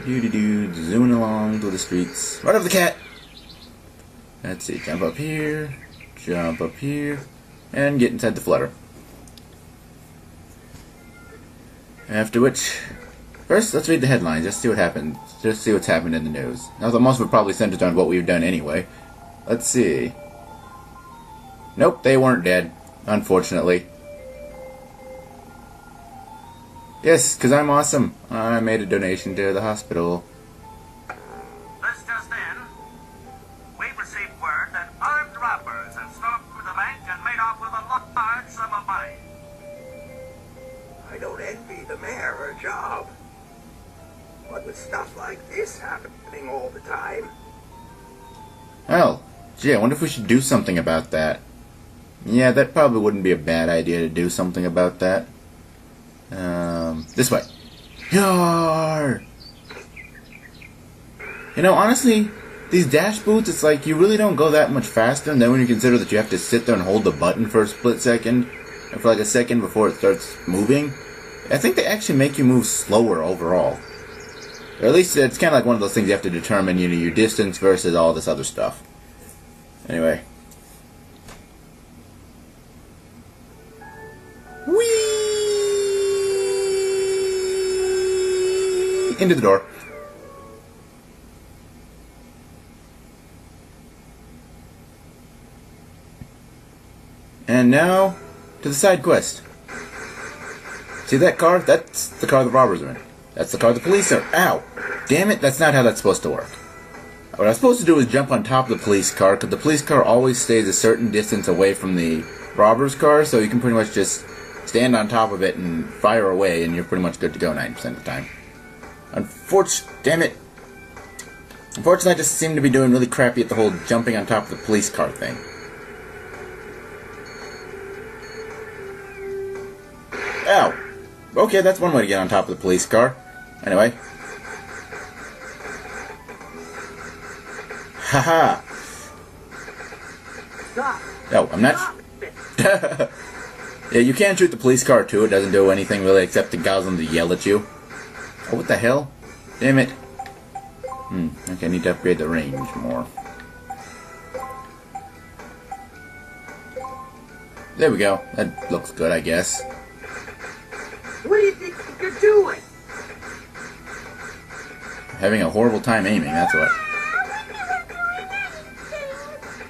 Zooming along through the streets. Right over the cat! Let's see, jump up here, and get inside the flutter. After which, first let's read the headlines, just see what happens. Just see what's happened in the news. Although most of it probably centers on what we've done anyway. Let's see. Nope, they weren't dead, unfortunately. Yes, because I'm awesome. I made a donation to the hospital. This just in. We've received word that armed robbers have stormed the bank and made off with a large sum of money. I don't envy the mayor her job. What with stuff like this happening all the time? Well, gee, I wonder if we should do something about that. Yeah, that probably wouldn't be a bad idea to do something about that. This way. Yar! You know, honestly, these dash boots, it's like you really don't go that much faster, and then when you consider that you have to sit there and hold the button for a split second, or for like a second before it starts moving, I think they actually make you move slower overall. Or at least it's kind of like one of those things you have to determine, you know, your distance versus all this other stuff. Anyway. Whee! Into the door. And now, to the side quest. See that car? That's the car the robbers are in. That's the car the police are. Ow! Damn it, that's not how that's supposed to work. What I'm supposed to do is jump on top of the police car, because the police car always stays a certain distance away from the robber's car, so you can pretty much just stand on top of it and fire away, and you're pretty much good to go 90% of the time. Damn it. Unfortunately, I just seem to be doing really crappy at the whole jumping on top of the police car thing. Ow! Okay, that's one way to get on top of the police car. Anyway. Haha! No, I'm not. Yeah, you can shoot the police car too. It doesn't do anything really except to cause them to yell at you. Oh, what the hell? Damn it. Okay, I need to upgrade the range more. There we go. That looks good, I guess. What do you think you're doing? Having a horrible time aiming, that's what.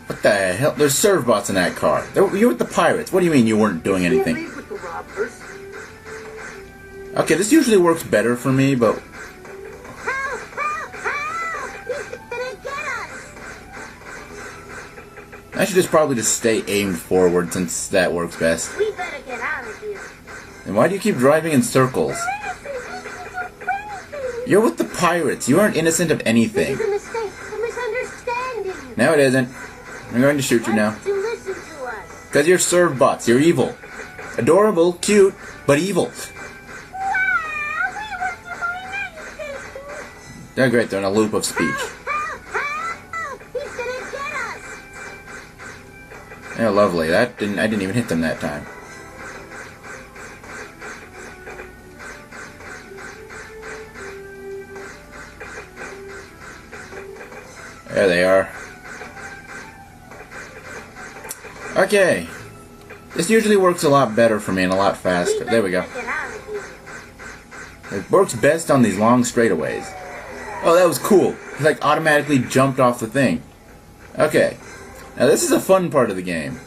What the hell? There's serve bots in that car. You're with the pirates. What do you mean you weren't doing anything? You leave with the robbers. Okay, this usually works better for me, but... Help! Help! Help! He's gonna get us! I should just probably just stay aimed forward since that works best. We better get out of here. And why do you keep driving in circles? You're with the pirates. You aren't innocent of anything. This is a mistake. A misunderstanding. No, it isn't. I'm going to shoot you now. Why did you listen to us? Because you're serve bots. You're evil. Adorable, cute, but evil. They're great. They're in a loop of speech. Help! He's gonna get us! Yeah, lovely. I didn't even hit them that time. There they are. Okay. This usually works a lot better for me and a lot faster. There we go. Get out of here. It works best on these long straightaways. Oh, that was cool. It like automatically jumped off the thing. Okay. Now this is a fun part of the game.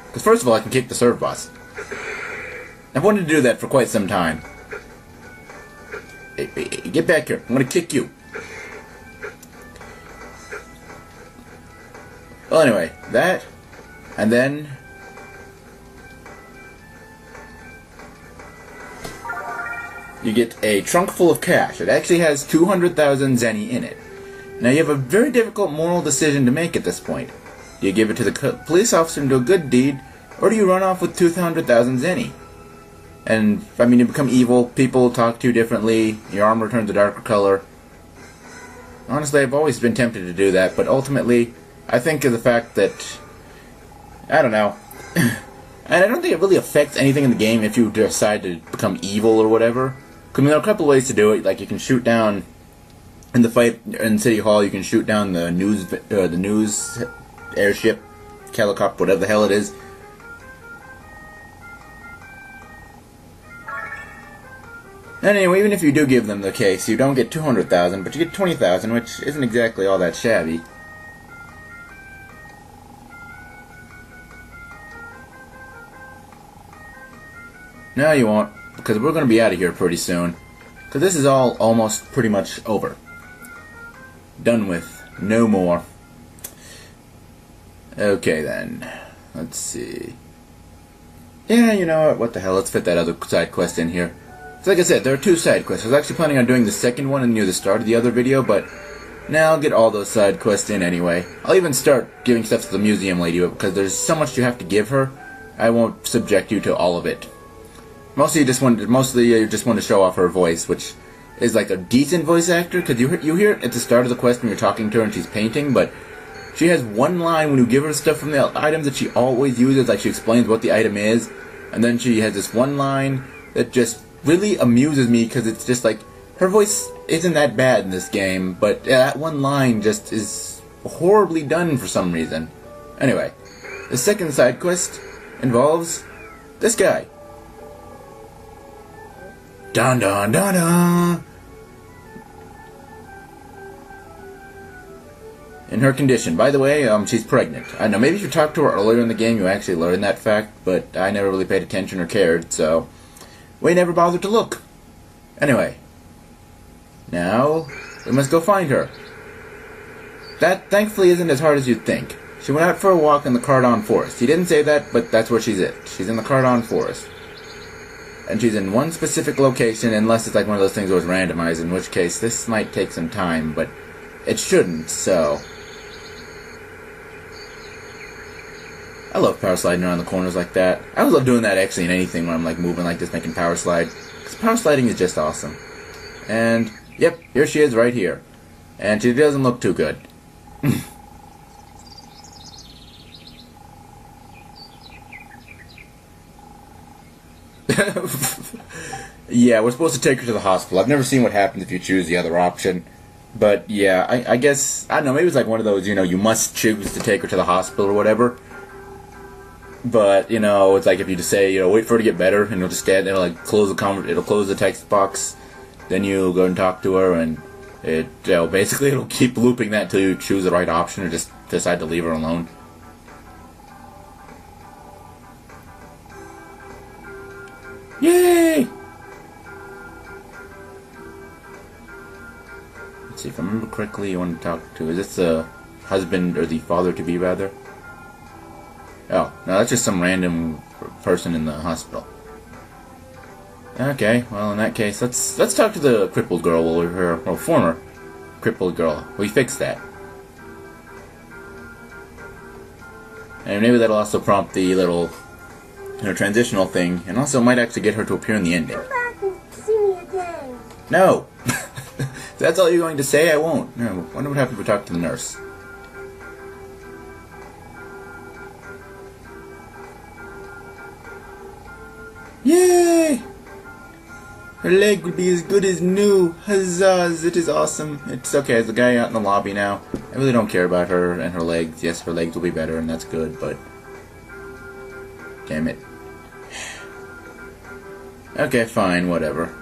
Because first of all, I can kick the serve boss. I've wanted to do that for quite some time. Hey, get back here. I'm going to kick you. Well, anyway, that, and then you get a trunk full of cash. It actually has 200,000 zenny in it. Now you have a very difficult moral decision to make at this point. Do you give it to the police officer and do a good deed, or do you run off with 200,000 zenny? And, I mean, you become evil, people talk to you differently, your armor turns a darker color. Honestly, I've always been tempted to do that, but ultimately, I think of the fact that, I don't know, and I don't think it really affects anything in the game if you decide to become evil or whatever. I mean, there are a couple ways to do it, like you can shoot down in the fight in City Hall, you can shoot down the news airship, helicopter, whatever the hell it is. Anyway, even if you do give them the case, you don't get 200,000, but you get 20,000, which isn't exactly all that shabby. No, you won't, because we're going to be out of here pretty soon. Because this is all almost pretty much over. Done with. No more. Okay then. Let's see. Yeah, you know what the hell, let's fit that other side quest in here. So like I said, there are 2 side quests. I was actually planning on doing the second one near the start of the other video, but now I'll get all those side quests in anyway. I'll even start giving stuff to the museum lady, because there's so much you have to give her, I won't subject you to all of it. Mostly you just want to show off her voice, which is like a decent voice actor, because you hear it at the start of the quest when you're talking to her and she's painting, but she has one line when you give her stuff from the items that she always uses, like she explains what the item is, and then she has this one line that just really amuses me, because it's just like, her voice isn't that bad in this game, but that one line just is horribly done for some reason. Anyway, the second side quest involves this guy. Dun dun dun dun! In her condition. By the way, she's pregnant. I know, maybe if you talked to her earlier in the game, you actually learned that fact, but I never really paid attention or cared, so we never bothered to look. Anyway, now we must go find her. That, thankfully, isn't as hard as you'd think. She went out for a walk in the Cardon Forest. He didn't say that, but that's where she's at. She's in the Cardon Forest. And she's in one specific location, unless it's like one of those things that was randomized, in which case this might take some time, but it shouldn't, so. I love power sliding around the corners like that. I always love doing that actually in anything when I'm like moving like this, making power slide. Because power sliding is just awesome. And, yep, here she is right here. And she doesn't look too good. Yeah, we're supposed to take her to the hospital. I've never seen what happens if you choose the other option. But, yeah, I guess, I don't know, maybe it's like one of those, you know, you must choose to take her to the hospital or whatever. But, you know, it's like if you just say, you know, wait for her to get better, and you'll just stand there, like, it'll close the text box, then you'll go and talk to her, and basically it'll keep looping that until you choose the right option, or just decide to leave her alone. Yay! Let's see, if I remember correctly, you want to talk to, is this the husband, or the father-to-be, rather? Oh, no, that's just some random person in the hospital. Okay, well, in that case, let's talk to the crippled girl over here, well, former crippled girl. We fixed that. And maybe that'll also prompt the little, you know, transitional thing, and also might actually get her to appear in the ending. Come back and see me again. No! If that's all you're going to say, I won't. No, I wonder what happens if we talk to the nurse. Yay! Her leg will be as good as new. Huzzahs, it is awesome. It's okay, there's a guy out in the lobby now. I really don't care about her and her legs. Yes, her legs will be better, and that's good, but damn it. Okay, fine, whatever.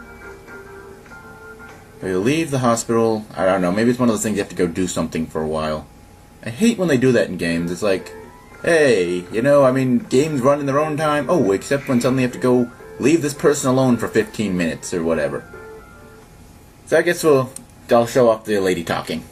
You leave the hospital. I don't know, maybe it's one of those things you have to go do something for a while. I hate when they do that in games. It's like, hey, you know, I mean, games run in their own time. Oh, except when suddenly you have to go leave this person alone for 15 minutes or whatever. So I guess I'll show off the lady talking.